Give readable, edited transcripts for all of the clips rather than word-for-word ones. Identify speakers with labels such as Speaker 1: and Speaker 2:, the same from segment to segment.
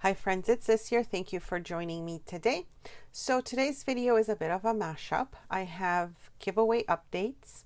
Speaker 1: Hi friends, it's Sis here. Thank you for joining me today. So today's video is a bit of a mashup. I have giveaway updates.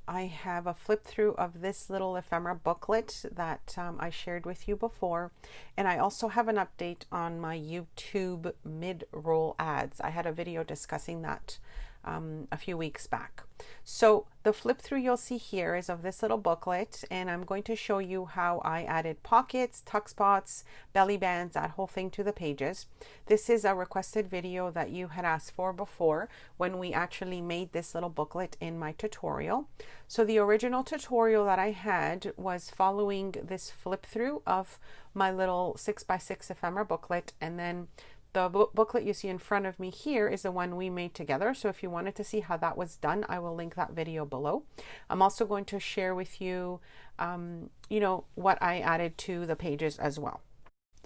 Speaker 1: I have a flip through of this little ephemera booklet that I shared with you before. And I also have an update on my YouTube mid-roll ads. I had a video discussing that a few weeks back. So the flip through you'll see here is of this little booklet, and I'm going to show you how I added pockets, tuck spots, belly bands, that whole thing to the pages. This is a requested video that you had asked for before when we actually made this little booklet in my tutorial. So the original tutorial that I had was following this flip through of my little 6x6 ephemera booklet, and then the booklet you see in front of me here is the one we made together. So if you wanted to see how that was done, I will link that video below. I'm also going to share with you, what I added to the pages as well.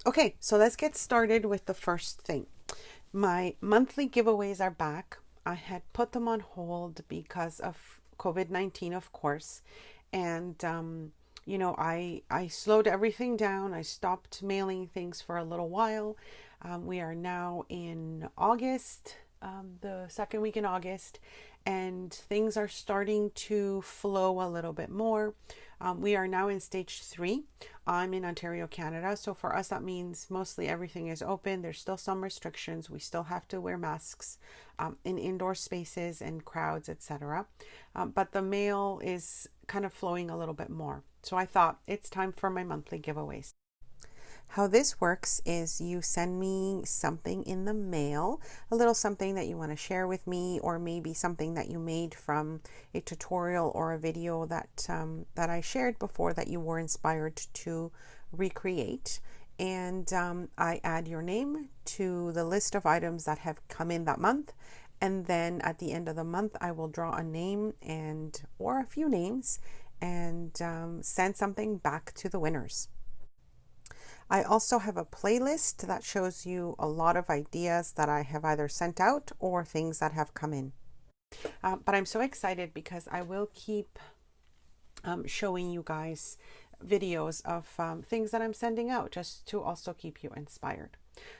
Speaker 1: Okay, so let's get started with the first thing. My monthly giveaways are back. I had put them on hold because of COVID-19, of course. And, I slowed everything down. I stopped mailing things for a little while. We are now in August, the second week in August, and things are starting to flow a little bit more. We are now in stage 3. I'm in Ontario, Canada. So for us, that means mostly everything is open. There's still some restrictions. We still have to wear masks in indoor spaces and crowds, etc. But the mail is kind of flowing a little bit more. So I thought it's time for my monthly giveaways. How this works is you send me something in the mail, a little something that you want to share with me, or maybe something that you made from a tutorial or a video that I shared before that you were inspired to recreate. And I add your name to the list of items that have come in that month. And then at the end of the month, I will draw a name or a few names and send something back to the winners. I also have a playlist that shows you a lot of ideas that I have either sent out or things that have come in. But I'm so excited because I will keep showing you guys videos of things that I'm sending out just to also keep you inspired.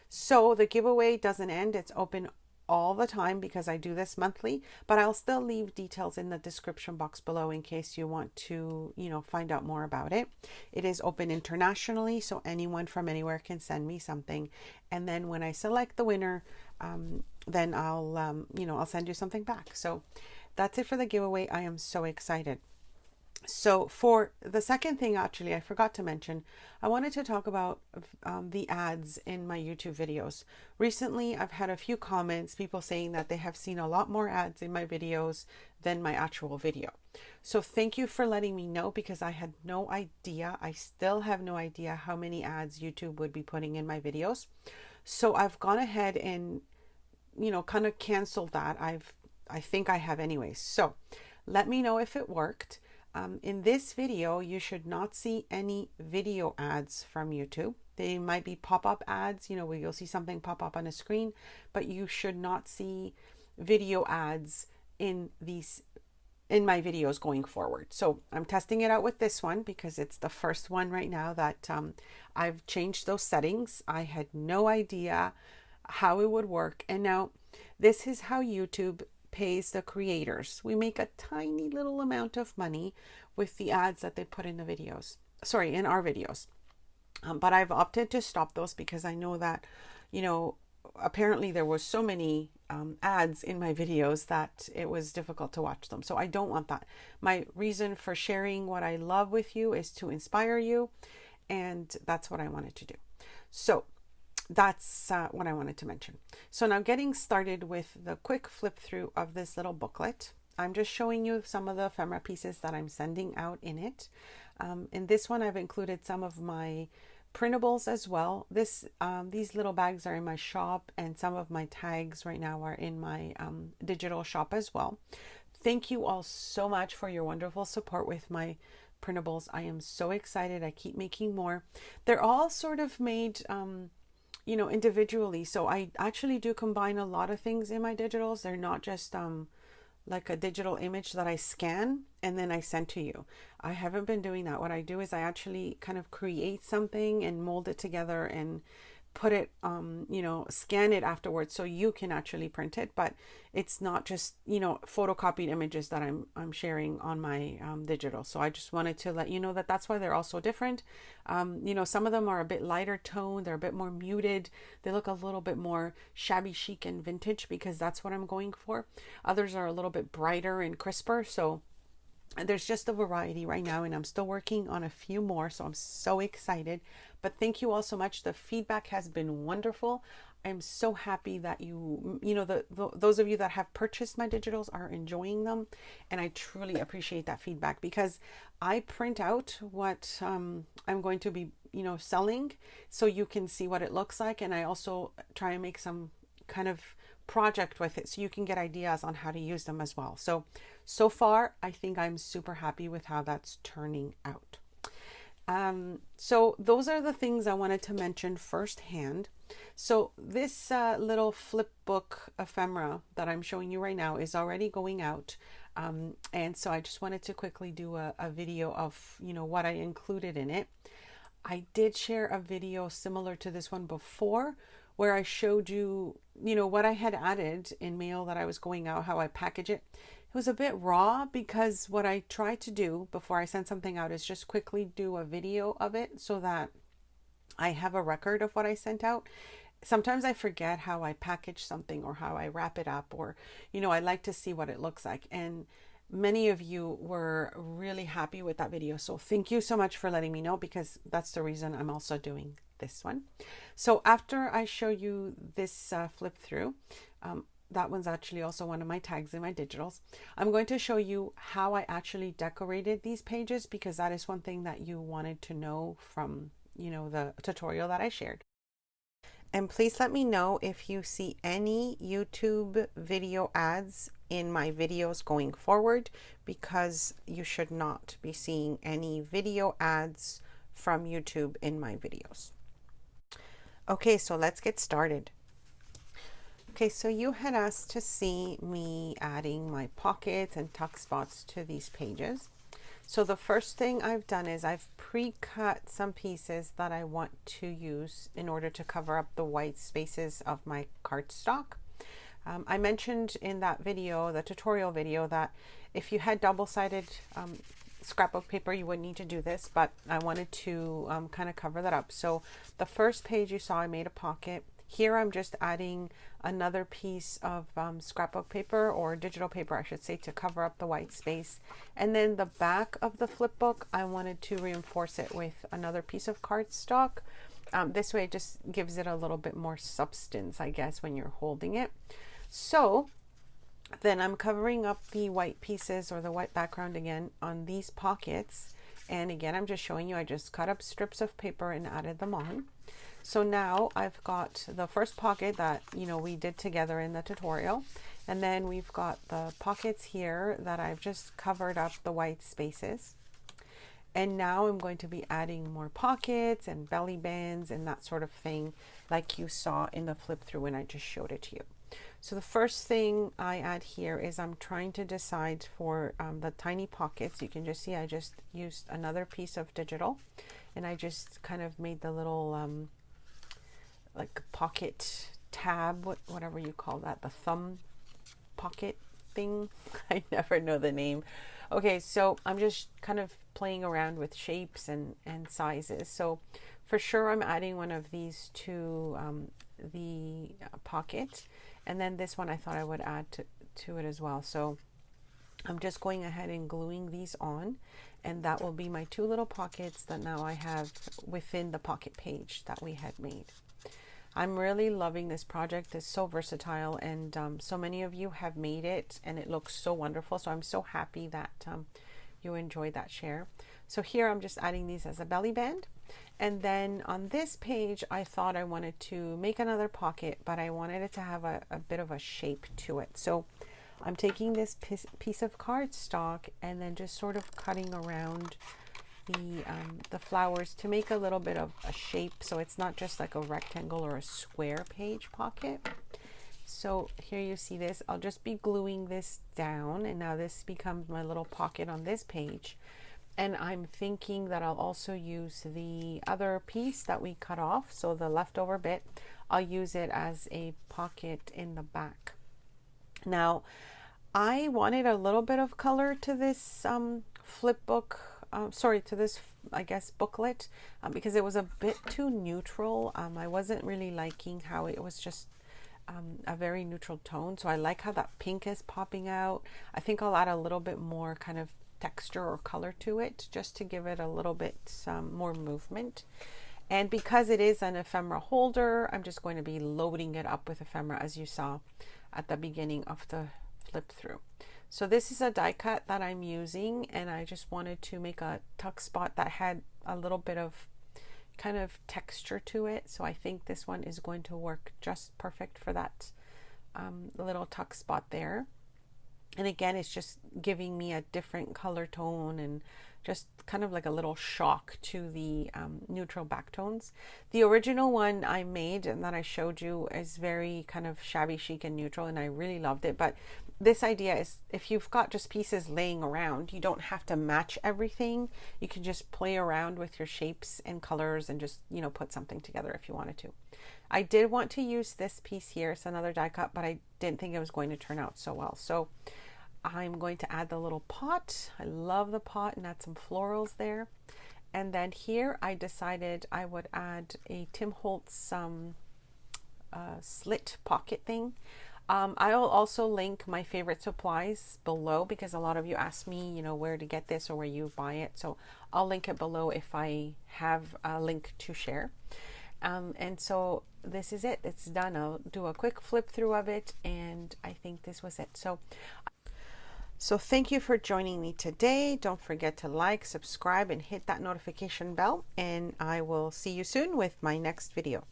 Speaker 1: So the giveaway doesn't end. It's open all the time because I do this monthly, but I'll still leave details in the description box below in case you want to, find out more about it. It is open internationally, so anyone from anywhere can send me something. And then when I select the winner, then I'll send you something back. So that's it for the giveaway. I am so excited. So for the second thing, actually, I forgot to mention, I wanted to talk about the ads in my YouTube videos. Recently, I've had a few comments, people saying that they have seen a lot more ads in my videos than my actual video. So thank you for letting me know, because I had no idea. I still have no idea how many ads YouTube would be putting in my videos. So I've gone ahead and, kind of canceled that. I think I have anyways. So let me know if it worked. In this video, you should not see any video ads from YouTube. They might be pop-up ads, where you'll see something pop up on a screen, but you should not see video ads in my videos going forward. So I'm testing it out with this one because it's the first one right now that I've changed those settings. I had no idea how it would work. And now this is how YouTube pays the creators. We make a tiny little amount of money with the ads that they put in the videos. In our videos. But I've opted to stop those because I know that, apparently there was so many ads in my videos that it was difficult to watch them. So I don't want that. My reason for sharing what I love with you is to inspire you. And that's what I wanted to do. So that's what I wanted to mention. So now getting started with the quick flip through of this little booklet. I'm just showing you some of the ephemera pieces that I'm sending out in it. In this one, I've included some of my printables as well. These little bags are in my shop, and some of my tags right now are in my digital shop as well. Thank you all so much for your wonderful support with my printables. I am so excited. I keep making more. They're all sort of made individually. So I actually do combine a lot of things in my digitals. They're not just like a digital image that I scan and then I send to you. I haven't been doing that. What I do is I actually kind of create something and mold it together and put it, you know, scan it afterwards so you can actually print it, but it's not just, you know, photocopied images that I'm sharing on my digital. So I just wanted to let you know that that's why they're all so different. You know, some of them are a bit lighter tone, they're a bit more muted, they look a little bit more shabby chic and vintage because that's what I'm going for. Others are a little bit brighter and crisper, so there's just a variety right now, and I'm still working on a few more, so I'm so excited. But thank you all so much. The feedback has been wonderful. I'm so happy that you know, those of you that have purchased my digitals are enjoying them, and I truly appreciate that feedback because I print out what I'm going to be, you know, selling so you can see what it looks like, and I also try and make some kind of project with it so you can get ideas on how to use them as well. So far I think I'm super happy with how that's turning out. So those are the things I wanted to mention firsthand. So this little flip book ephemera that I'm showing you right now is already going out, and so I just wanted to quickly do a video of, you know, what I included in it. I did share a video similar to this one before where I showed you, you know, what I had added in mail that I was going out, how I package it. It was a bit raw because what I try to do before I send something out is just quickly do a video of it so that I have a record of what I sent out. Sometimes I forget how I package something or how I wrap it up, or, you know, I like to see what it looks like. And many of you were really happy with that video. So thank you so much for letting me know, because that's the reason I'm also doing this one. So after I show you this flip through, that one's actually also one of my tags in my digitals. I'm going to show you how I actually decorated these pages, because that is one thing that you wanted to know from, you know, the tutorial that I shared. And please let me know if you see any YouTube video ads in my videos going forward, because you should not be seeing any video ads from YouTube in my videos. Okay, so let's get started. Okay, so you had asked to see me adding my pockets and tuck spots to these pages. So the first thing I've done is I've pre-cut some pieces that I want to use in order to cover up the white spaces of my cardstock. I mentioned in that video, the tutorial video, that if you had double-sided scrapbook paper, you wouldn't need to do this, but I wanted to kind of cover that up. So the first page you saw, I made a pocket. Here I'm just adding another piece of scrapbook paper, or digital paper I should say, to cover up the white space. And then the back of the flip book, I wanted to reinforce it with another piece of cardstock. This way it just gives it a little bit more substance, I guess, when you're holding it. So then I'm covering up the white pieces, or the white background again, on these pockets. And again, I'm just showing you, I just cut up strips of paper and added them on. So now I've got the first pocket that, you know, we did together in the tutorial. And then we've got the pockets here that I've just covered up the white spaces. And now I'm going to be adding more pockets and belly bands and that sort of thing, like you saw in the flip through when I just showed it to you. So the first thing I add here is I'm trying to decide for the tiny pockets. You can just see I just used another piece of digital, and I just kind of made the little like pocket tab, whatever you call that, the thumb pocket thing. I never know the name. Okay, so I'm just kind of playing around with shapes and sizes. So for sure I'm adding one of these to the pocket, and then this one I thought I would add to it as well. So I'm just going ahead and gluing these on, and that will be my two little pockets that now I have within the pocket page that we had made. I'm really loving this project. It's so versatile, and so many of you have made it, and it looks so wonderful. So I'm so happy that you enjoyed that share. So here I'm just adding these as a belly band. And then on this page, I thought I wanted to make another pocket, but I wanted it to have a bit of a shape to it. So I'm taking this piece of cardstock and then just sort of cutting around the flowers to make a little bit of a shape, so it's not just like a rectangle or a square page pocket. So here you see this. I'll just be gluing this down, and now this becomes my little pocket on this page. And I'm thinking that I'll also use the other piece that we cut off, so the leftover bit, I'll use it as a pocket in the back. Now, I wanted a little bit of color to this flip book, to this, I guess, booklet, because it was a bit too neutral. I wasn't really liking how it was just a very neutral tone. So I like how that pink is popping out. I think I'll add a little bit more kind of texture or color to it just to give it a little bit more movement. And because it is an ephemera holder, I'm just going to be loading it up with ephemera, as you saw at the beginning of the flip through. So this is a die cut that I'm using, and I just wanted to make a tuck spot that had a little bit of kind of texture to it. So I think this one is going to work just perfect for that little tuck spot there. And again, it's just giving me a different color tone and just kind of like a little shock to the neutral backtones. The original one I made and that I showed you is very kind of shabby chic and neutral, and I really loved it. But this idea is, if you've got just pieces laying around, you don't have to match everything. You can just play around with your shapes and colors and just, you know, put something together if you wanted to. I did want to use this piece here. It's another die cut, but I didn't think it was going to turn out so well. So I'm going to add the little pot. I love the pot, and add some florals there. And then here I decided I would add a Tim Holtz slit pocket thing. I'll also link my favorite supplies below, because a lot of you ask me, you know, where to get this or where you buy it. So I'll link it below if I have a link to share. And so this is it. It's done. I'll do a quick flip through of it, and I think this was it. So thank you for joining me today. Don't forget to like, subscribe, and hit that notification bell, and I will see you soon with my next video.